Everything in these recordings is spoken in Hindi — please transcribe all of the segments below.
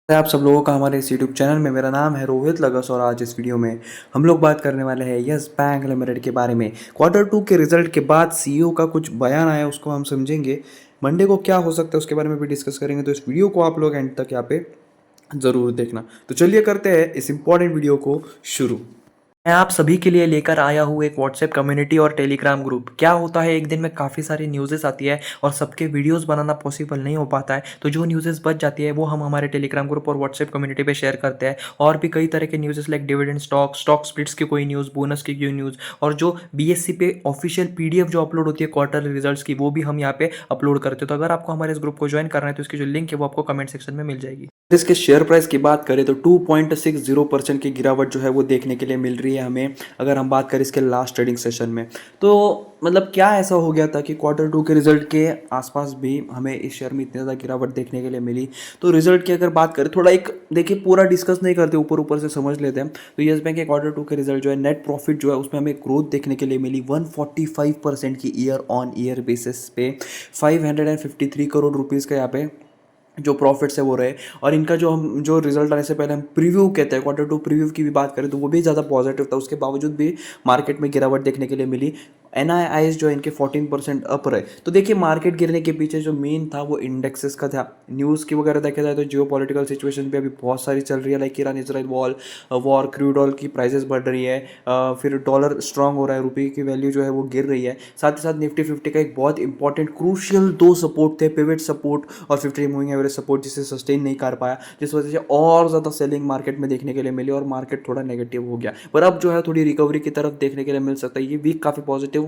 आप सब लोगों का हमारे इस यूट्यूब चैनल में। मेरा नाम है रोहित लगस और आज इस वीडियो में हम लोग बात करने वाले हैं यस बैंक लिमिटेड के बारे में। क्वार्टर टू के रिजल्ट के बाद सीईओ का कुछ बयान आया, उसको हम समझेंगे। मंडे को क्या हो सकता है उसके बारे में भी डिस्कस करेंगे, तो इस वीडियो को आप लोग एंड तक यहाँ पे ज़रूर देखना। तो चलिए करते हैं इस इंपॉर्टेंट वीडियो को शुरू। मैं आप सभी के लिए लेकर आया हूँ एक व्हाट्सएप कम्युनिटी और टेलीग्राम ग्रुप। क्या होता है, एक दिन में काफ़ी सारी न्यूज़ेस आती है और सबके वीडियोस बनाना पॉसिबल नहीं हो पाता है, तो जो न्यूज़ेस बच जाती है वो हम हमारे टेलीग्राम ग्रुप और व्हाट्सएप कम्युनिटी पे शेयर करते हैं। और भी कई तरह के न्यूज़ेस लाइक डिविडेंड स्टॉक स्प्लिट्स की कोई न्यूज़, बोनस की कोई न्यूज़, और जो बीएससी पे ऑफिशियल पीडीएफ जो अपलोड होती है क्वार्टरली रिजल्ट्स की, वो भी हम यहाँ पे अपलोड करते हैं। तो अगर आपको हमारे इस ग्रुप को ज्वाइन करना है तो इसकी जो लिंक है वो आपको कमेंट सेक्शन में मिल जाएगी। इसके शेयर प्राइस की बात करें तो 2.60% की गिरावट जो है वो देखने के लिए मिल रही है हमें। अगर हम बात करें इसके लास्ट ट्रेडिंग सेशन में, तो मतलब क्या ऐसा हो गया था कि क्वार्टर टू के रिजल्ट के आसपास भी हमें इस शेयर में इतनी ज़्यादा गिरावट देखने के लिए मिली। तो रिजल्ट की अगर बात करें, थोड़ा एक देखिए पूरा डिस्कस नहीं करते, ऊपर ऊपर से समझ लेते हैं। तो येस बैंक के क्वार्टर टू के रिजल्ट जो है, नेट प्रॉफिट जो है उसमें हमें ग्रोथ देखने के लिए मिली 145% की ईयर ऑन ईयर बेसिस पे। 553 करोड़ रुपीज़ का यहाँ पे जो प्रॉफिट्स है वो रहे। और इनका जो हम जो रिजल्ट आने से पहले हम प्रीव्यू कहते हैं, क्वार्टर टू प्रीव्यू की भी बात करें तो वो भी ज़्यादा पॉजिटिव था। उसके बावजूद भी मार्केट में गिरावट देखने के लिए मिली। एनआईआईज जो है इनके 14% अप रहे। तो देखिए मार्केट गिरने के पीछे जो मेन था वो इंडेक्सेस का था। न्यूज़ की वगैरह देखा जाए तो जियो पॉलिटिकल सिचुएशन पे अभी बहुत सारी चल रही है, like Iran Israel war, crude oil की प्राइसेस बढ़ रही है, फिर डॉलर स्ट्रांग हो रहा है, रुपये की वैल्यू जो है वो गिर रही है। साथ ही साथ निफ्टी 50 का एक बहुत इंपॉर्टेंट क्रूशियल दो सपोर्ट थे, पिवट सपोर्ट और 50 मूविंग एवरेज सपोर्ट, जिसे सस्टेन नहीं कर पाया, जिस वजह से और ज़्यादा सेलिंग मार्केट में देखने के लिए मिली और मार्केट थोड़ा नेगेटिव हो गया। पर अब जो है थोड़ी रिकवरी की तरफ देखने के लिए मिल सकता है। ये वीक काफ़ी पॉजिटिव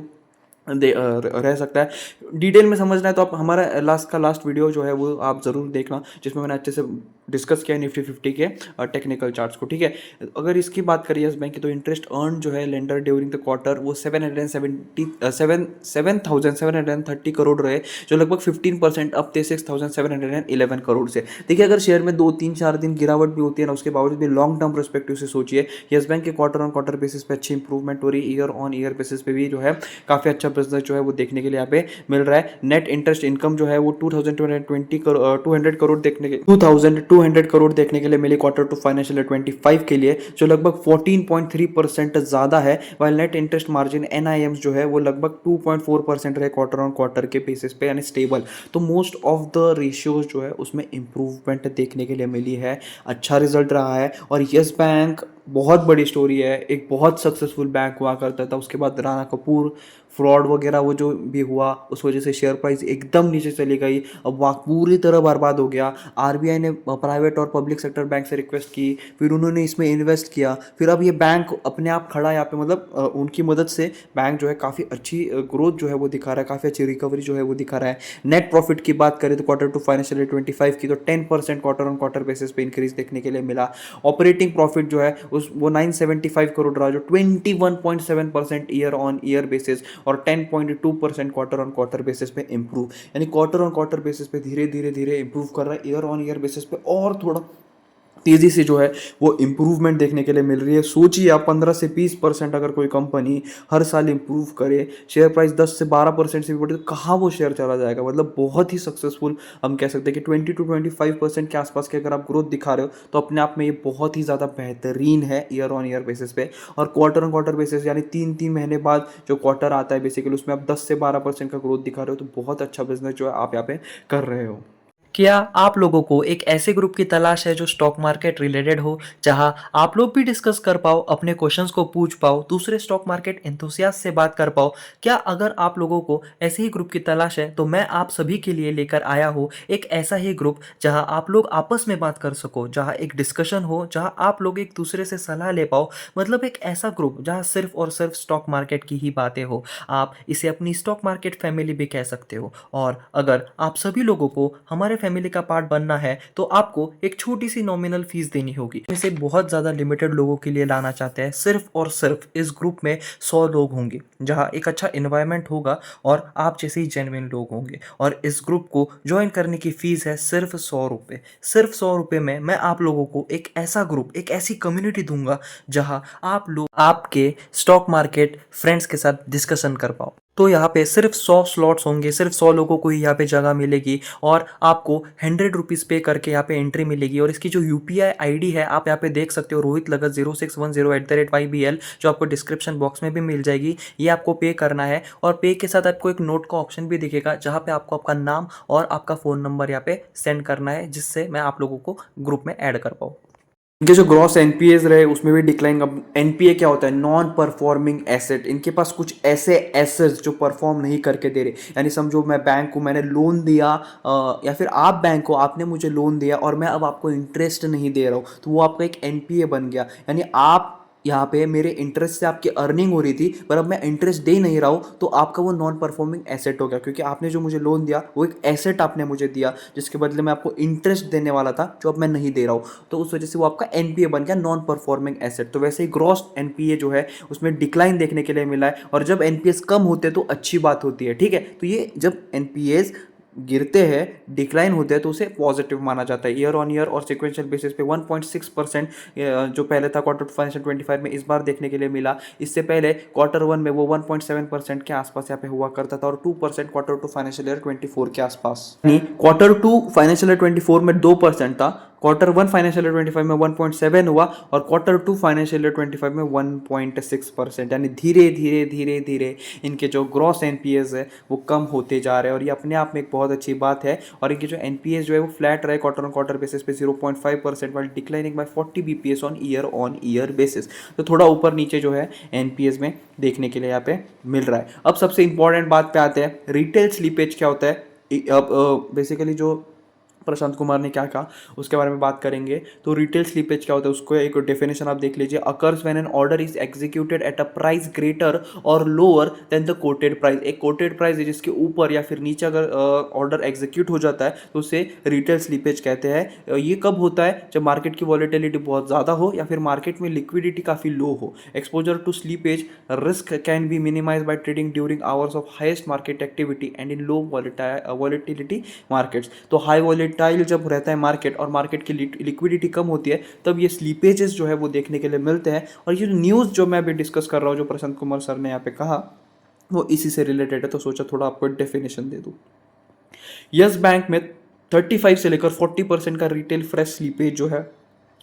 रह सकता है। डिटेल में समझना है तो आप हमारा लास्ट वीडियो जो है वो आप ज़रूर देखना, जिसमें मैंने अच्छे से डिस्कस किया निफ्टी 50 के टेक्निकल चार्ट्स को, ठीक है। अगर इसकी बात करें यस बैंक की, तो इंटरेस्ट अर्न जो है लेंडर ड्यूरिंग द क्वार्टर वो 730 करोड़ रहे, जो लगभग 15% अप थे 6,711 करोड़ से। देखिए अगर शेयर में 2-3-4 दिन गिरावट भी होती है ना, उसके बावजूद भी लॉन्ग टर्म परस्पेक्टिव से सोचिए, यस बैंक के क्वार्टर ऑन क्वार्टर बेसिस पे अच्छी इंप्रूवमेंट हो रही है। ईयर ऑन ईयर बेसिस पे भी जो है काफ़ी अच्छा बिजनेस जो है वो देखने के लिए यहाँ पे मिल रहा है। नेट इंटरेस्ट इनकम जो है वो 2,200 करोड़ देखने के लिए मिली क्वार्टर टू फाइनेंशियल 25 के लिए, जो लगभग 14.3% ज़्यादा है। वाइल नेट इंटरेस्ट मार्जिन एनआईएम्स जो है वो लगभग 2.4% रहे क्वार्टर ऑन क्वार्टर के बेसिस पे, यानी स्टेबल। तो मोस्ट ऑफ द रेशियोज जो है उसमें इंप्रूवमेंट देखने के लिए मिली है। अच्छा रिजल्ट रहा है। और यस बैंक बहुत बड़ी स्टोरी है, एक बहुत सक्सेसफुल बैंक हुआ करता था, उसके बाद राणा कपूर फ्रॉड वगैरह वो जो भी हुआ उस वजह से शेयर प्राइस एकदम नीचे चली गई। अब वहाँ पूरी तरह बर्बाद हो गया। आरबीआई ने प्राइवेट और पब्लिक सेक्टर बैंक से रिक्वेस्ट की, फिर उन्होंने इसमें इन्वेस्ट किया, फिर अब ये बैंक अपने आप खड़ा है यहाँ पे। मतलब उनकी मदद से बैंक जो है काफ़ी अच्छी ग्रोथ जो है वो दिखा रहा है, काफ़ी अच्छी रिकवरी जो है वो दिखा रहा है। नेट प्रॉफिट की बात करें तो क्वार्टर टू फाइनेंशियल 25 की तो 10% क्वार्टर ऑन क्वार्टर बेसिस पे इंक्रीज देखने के लिए मिला। ऑपरेटिंग प्रॉफिट जो है उस वो 975 करोड़ रहा, जो 21.7% ईयर ऑन ईयर बेसिस और 10.2% क्वार्टर ऑन क्वार्टर बेसिस पे इंप्रूव, यानी क्वार्टर ऑन क्वार्टर बेसिस पे धीरे धीरे धीरे इंप्रूव कर रहा है। ईयर ऑन ईयर बेसिस पे और थोड़ा तेज़ी से जो है वो इम्प्रूवमेंट देखने के लिए मिल रही है। सोचिए आप 15 से 20% अगर कोई कंपनी हर साल इम्प्रूव करे, शेयर प्राइस 10 से 12% से भी बढ़े, तो कहाँ वो शेयर चला जाएगा। मतलब बहुत ही सक्सेसफुल हम कह सकते हैं कि 20 to 25% के आसपास के अगर आप ग्रोथ दिखा रहे हो तो अपने आप में ये बहुत ही ज़्यादा बेहतरीन है ईयर ऑन ईयर बेसिस पे। और क्वार्टर ऑन क्वार्टर बेसिस यानी 3-3 महीने बाद जो क्वार्टर आता है बेसिकली, उसमें आप 10 से 12% का ग्रोथ दिखा रहे हो, तो बहुत अच्छा बिजनेस जो है आप यहाँ पे कर रहे हो। क्या आप लोगों को एक ऐसे ग्रुप की तलाश है जो स्टॉक मार्केट रिलेटेड हो, जहां आप लोग भी डिस्कस कर पाओ, अपने क्वेश्चंस को पूछ पाओ, दूसरे स्टॉक मार्केट एंथुसियास्ट से बात कर पाओ? क्या अगर आप लोगों को ऐसे ही ग्रुप की तलाश है तो मैं आप सभी के लिए लेकर आया हूँ एक ऐसा ही ग्रुप जहां आप लोग आपस में बात कर सको, जहां एक डिस्कशन हो, जहां आप लोग एक दूसरे से सलाह ले पाओ। मतलब एक ऐसा ग्रुप जहां सिर्फ और सिर्फ स्टॉक मार्केट की ही बातें हो। आप इसे अपनी स्टॉक मार्केट फैमिली भी कह सकते हो। और अगर आप सभी लोगों को हमारे फैमिली का पार्ट बनना है तो आपको एक छोटी सी नॉमिनल फीस देनी होगी। इसे बहुत ज़्यादा लिमिटेड लोगों के लिए लाना चाहते हैं। सिर्फ और सिर्फ इस ग्रुप में 100 लोग होंगे, जहां एक अच्छा इन्वायरमेंट होगा और आप जैसे ही जेन्युइन लोग होंगे। और इस ग्रुप को ज्वाइन करने की फीस है सिर्फ 100 रुपये। सिर्फ 100 रुपये में मैं आप लोगों को एक ऐसा ग्रुप, एक ऐसी कम्युनिटी दूंगा जहां आप लोग आपके स्टॉक मार्केट फ्रेंड्स के साथ डिस्कशन कर पाओ। तो यहाँ पे सिर्फ 100 स्लॉट्स होंगे, सिर्फ 100 लोगों को ही यहाँ पे जगह मिलेगी और आपको 100 रुपीज़ पे करके यहाँ पे एंट्री मिलेगी। और इसकी जो यूपीआई आईडी है आप यहाँ पे देख सकते हो, रोहित लगत 0610 जो आपको डिस्क्रिप्शन बॉक्स में भी मिल जाएगी। ये आपको पे करना है और पे के साथ आपको एक नोट का ऑप्शन भी दिखेगा जहाँ पे आपको आपका नाम और आपका फ़ोन नंबर यहाँ पे सेंड करना है, जिससे मैं आप लोगों को ग्रुप में ऐड कर पाऊँ। इनके जो ग्रॉस एनपीएस रहे उसमें भी डिक्लाइन। अब एनपीए क्या होता है? Non performing asset. इनके पास कुछ ऐसे एसेट्स जो परफॉर्म नहीं करके दे रहे, यानी समझो मैं बैंक को मैंने लोन दिया, या फिर आप बैंक को आपने मुझे लोन दिया और मैं अब आपको इंटरेस्ट नहीं दे रहा हूँ, तो वो आपका एक एनपीए बन गया। यानी आप यहाँ पे मेरे इंटरेस्ट से आपकी अर्निंग हो रही थी पर अब मैं इंटरेस्ट दे नहीं रहा हूँ, तो आपका वो नॉन परफॉर्मिंग एसेट हो गया, क्योंकि आपने जो मुझे लोन दिया वो एक एसेट आपने मुझे दिया जिसके बदले में आपको इंटरेस्ट देने वाला था जो अब मैं नहीं दे रहा हूँ, तो उस वजह से वो आपका एनपीए बन गया, नॉन परफॉर्मिंग एसेट। तो वैसे ही ग्रॉस एनपीए जो है उसमें डिक्लाइन देखने के लिए मिला है, और जब एनपीएस कम होते हैं तो अच्छी बात होती है, ठीक है। तो ये जब एनपीएस गिरते हैं, डिक्लाइन होते हैं, तो उसे पॉजिटिव माना जाता है। ईयर ऑन ईयर और सिक्वेंशियल बेसिस पे 1.6% जो पहले था क्वार्टर 2025 में, इस बार देखने के लिए मिला। इससे पहले क्वार्टर 1 में वो 1.7% के आसपास यहाँ पे हुआ करता था और 2% क्वार्टर 2 फाइनेंशियल ईयर 24 के आसपास। यानी क्वार्टर 2 फाइनेंशियल ईयर 24 में 2% था, क्वार्टर 1 फाइनेंशियल ईयर 25 में 1.7 हुआ और क्वार्टर 2 फाइनेंशियल ईयर 25 में 1.6%। यानी धीरे धीरे धीरे धीरे इनके जो ग्रॉस एनपीएस है वो कम होते जा रहे हैं, और ये अपने आप में एक बहुत अच्छी बात है। और इनके जो एनपीएस जो है वो फ्लैट रहे क्वार्टर ऑन क्वार्टर बेसिस पे 0.5%, while declining by 40 BPS on year basis. तो थोड़ा ऊपर नीचे जो है एनपीएस में देखने के लिए यहाँ पे मिल रहा है। अब सबसे इंपॉर्टेंट बात पे आते हैं, रिटेल स्लीपेज क्या होता है। अब बेसिकली जो प्रशांत कुमार ने क्या कहा उसके बारे में बात करेंगे। तो रिटेल स्लीपेज क्या होता है, उसको एक डेफिनेशन आप देख लीजिए। Occurs when an order is executed at a price greater or lower than the quoted price. एक कोटेड प्राइस है जिसके ऊपर या फिर नीचे अगर ऑर्डर एग्जीक्यूट हो जाता है तो उसे रिटेल स्लीपेज कहते हैं। ये कब होता है? जब मार्केट की वॉलेटिलिटी बहुत ज़्यादा हो या फिर मार्केट में लिक्विडिटी काफ़ी लो हो। Exposure to slippage risk can be minimise by trading during hours of highest market activity and in low volatility markets. तो हाई वॉलेटाइल जब रहता है मार्केट और मार्केट की लिक्विडिटी कम होती है, तब ये स्लीपेजेस जो है वो देखने के लिए मिलते हैं। और ये न्यूज़ जो मैं अभी डिस्कस कर रहा हूँ, जो प्रशांत कुमार सर ने यहाँ पे कहा, वो इसी से रिलेटेड है, तो सोचा थोड़ा आपको डेफिनेशन दे दूँ। यस बैंक में 35 से लेकर 40% का रिटेल फ्रेश स्लीपेज जो है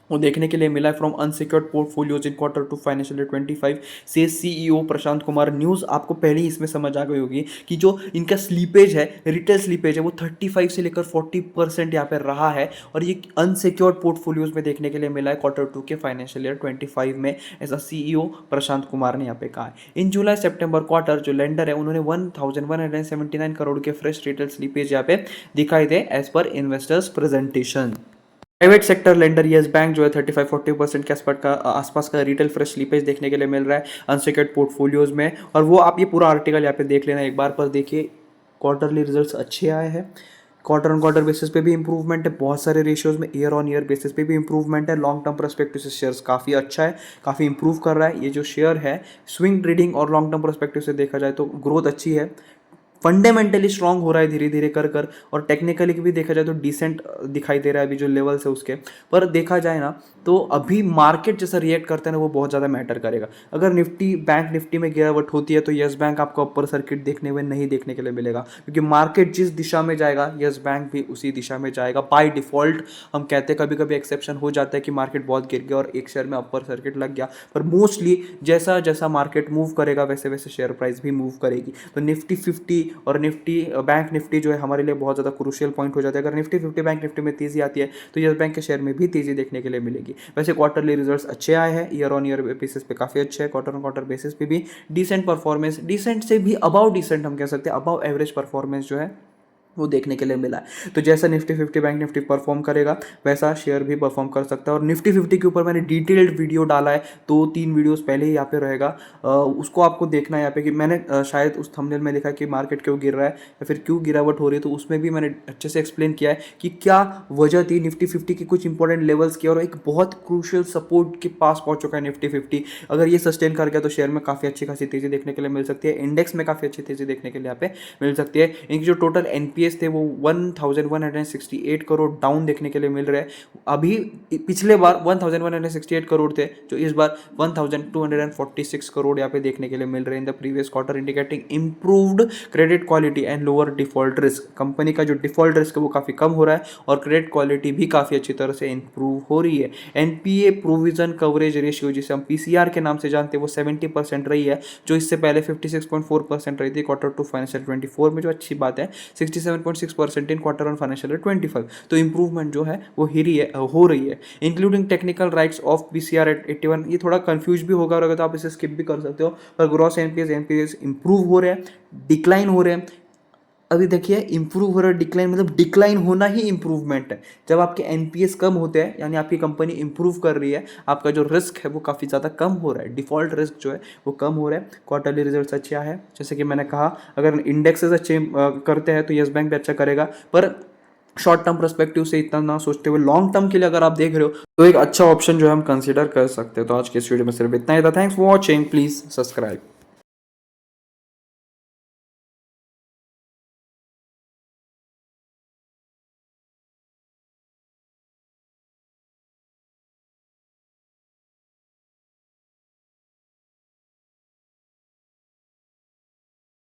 वो देखने के लिए मिला है from unsecured portfolios in quarter 2 financial year 25 से सीईओ प्रशांत कुमार। न्यूज़ आपको पहले ही इसमें समझ आ गई होगी कि जो इनका स्लीपेज है, रिटेल स्लीपेज है, वो 35 से लेकर 40% यहाँ पर रहा है, और ये अनसिक्योर्ड पोर्टफोलियोज में देखने के लिए मिला है क्वार्टर 2 के फाइनेंशियल ईयर 25 में, ऐसा सीईओ प्रशांत कुमार ने यहाँ पे कहा है। इन जुलाई सितंबर क्वार्टर जो लेंडर है उन्होंने 1179 करोड़ के फ्रेश रिटेल स्लीपेज यहाँ पे दिखाई दे एज पर investors presentation. Private sector lender Yes Bank जो है 35-40% के आसपास का रिटेल फ्रेश स्लीपेज देखने के लिए मिल रहा है अनसिक्योर्ड पोर्टफोलियोज में। और वो आप ये पूरा आर्टिकल यहाँ पे देख लेना एक बार, पर देखिए क्वार्टरली रिजल्ट्स अच्छे आए हैं, क्वार्टर ऑन क्वार्टर बेसिस पे भी इंप्रूवमेंट है, बहुत सारे रेशियोज में ईयर ऑन ईयर बेसिस पे भी इंप्रूवमेंट है। लॉन्ग टर्म परस्पेक्टिव से शेयर्स काफ़ी अच्छा है, काफ़ी इंप्रूव कर रहा है। ये जो शेयर है स्विंग ट्रेडिंग और लॉन्ग टर्म परस्पेक्टिव से देखा जाए तो ग्रोथ अच्छी है, फंडामेंटली स्ट्रांग हो रहा है धीरे धीरे कर कर, और टेक्निकली भी देखा जाए तो डिसेंट दिखाई दे रहा है अभी जो लेवल्स है उसके। पर देखा जाए ना तो अभी मार्केट जैसा रिएक्ट करता है ना वो बहुत ज़्यादा मैटर करेगा। अगर निफ्टी बैंक निफ्टी में गिरावट होती है तो येस बैंक आपको अपर सर्किट देखने में नहीं देखने के लिए मिलेगा, क्योंकि मार्केट जिस दिशा में जाएगा येस बैंक भी उसी दिशा में जाएगा बाय डिफॉल्ट। हम कहते हैं कभी कभी एक्सेप्शन हो जाता है कि मार्केट बहुत गिर गया और एक शेयर में अपर सर्किट लग गया, पर मोस्टली जैसा जैसा मार्केट मूव करेगा वैसे वैसे शेयर प्राइस भी मूव करेगी। तो निफ्टी 50 और निफ्टी बैंक निफ्टी जो है हमारे लिए बहुत ज़्यादा क्रूशियल पॉइंट हो जाता है। अगर निफ्टी 50 बैंक निफ्टी में तेज़ी आती है तो येस बैंक के शेयर में भी तेज़ी देखने के लिए मिलेगी। वैसे क्वार्टरली रिजल्ट्स अच्छे आए हैं, ईयर ऑन ईयर बेसिस पे काफ़ी अच्छे हैं, क्वार्टर ऑन क्वार्टर बेसिस पे भी डिसेंट परफॉर्मेंस, डिसेंट से भी अबाउ डिसेंट हम कह सकते हैं, अबाउ एवरेज परफॉर्मेंस जो है वो देखने के लिए मिला है। तो जैसा निफ्टी 50 बैंक निफ्टी परफॉर्म करेगा वैसा शेयर भी परफॉर्म कर सकता है। और निफ्टी 50 के ऊपर मैंने डिटेल्ड वीडियो डाला है, 2-3 वीडियोस पहले ही यहाँ पे रहेगा, उसको आपको देखना है यहाँ पे कि मैंने शायद उस थंबनेल में लिखा कि मार्केट क्यों गिर रहा है या फिर क्यों गिरावट हो रही है, तो उसमें भी मैंने अच्छे से एक्सप्लेन किया है कि क्या वजह थी निफ्टी 50 की, कुछ इंपॉर्टेंट लेवल्स की, और एक बहुत क्रूशियल सपोर्ट के पास पहुंच चुका है निफ्टी 50। अगर ये सस्टेन कर गया तो शेयर में काफ़ी अच्छी खासी तेज़ी देखने के लिए मिल सकती है, इंडेक्स में काफ़ी अच्छी तेज़ी देखने के लिए यहाँ पे मिल सकती है। इनकी जो टोटल एनपीए एनपीएस थे वो 1168 करोड़ डाउन देखने के लिए मिल रहे हैं। अभी पिछले बार 1168 करोड़ थे, जो इस बार 1246 करोड़ यहाँ पे देखने के लिए मिल रहे हैं in the previous quarter, indicating improved credit quality and lower default risk. Company का जो डिफॉल्ट रिस्क है वो काफ़ी कम हो रहा है और क्रेडिट क्वालिटी भी काफ़ी अच्छी तरह से इंप्रूव हो रही है। एनपीए प्रोविजन कवरेज रेशियो, जिसे हम पीसीआर के नाम से जानते हैं, वो 70% रही है, जो इससे पहले 56.4% रही थी क्वार्टर टू फाइनेंशियल 24 में, जो अच्छी बात है। 67.6% इन क्वार्टर वन फाइनेंशियल 25, तो इंप्रूवमेंट जो है वो हो रही है। Including technical writes off PCR at 81, ये थोड़ा कंफ्यूज भी होगा और अगर तो आप इसे स्किप भी कर सकते हो, पर ग्रॉस एनपीएस इंप्रूव हो रहे हैं, डिक्लाइन हो रहे हैं। अभी देखिए, इंप्रूव हो रहा है, डिक्लाइन मतलब डिक्लाइन होना ही इंप्रूवमेंट है। जब आपके एनपीएस कम होते हैं यानी आपकी कंपनी इंप्रूव कर रही है, आपका जो रिस्क है वो काफ़ी ज़्यादा कम हो रहा है, डिफॉल्ट रिस्क जो है वो कम हो रहा है। क्वार्टरली रिजल्ट्स अच्छे आए हैं, जैसे कि मैंने कहा, अगर इंडेक्सेस अच्छे करते हैं तो येस बैंक भी अच्छा करेगा, पर शॉर्ट टर्म पर्सपेक्टिव से इतना ना सोचते हुए लॉन्ग टर्म के लिए अगर आप देख रहे हो तो एक अच्छा ऑप्शन जो है हम कंसीडर कर सकते हैं। तो आज के इस वीडियो में सिर्फ इतना ही था। Thanks for watching, please subscribe.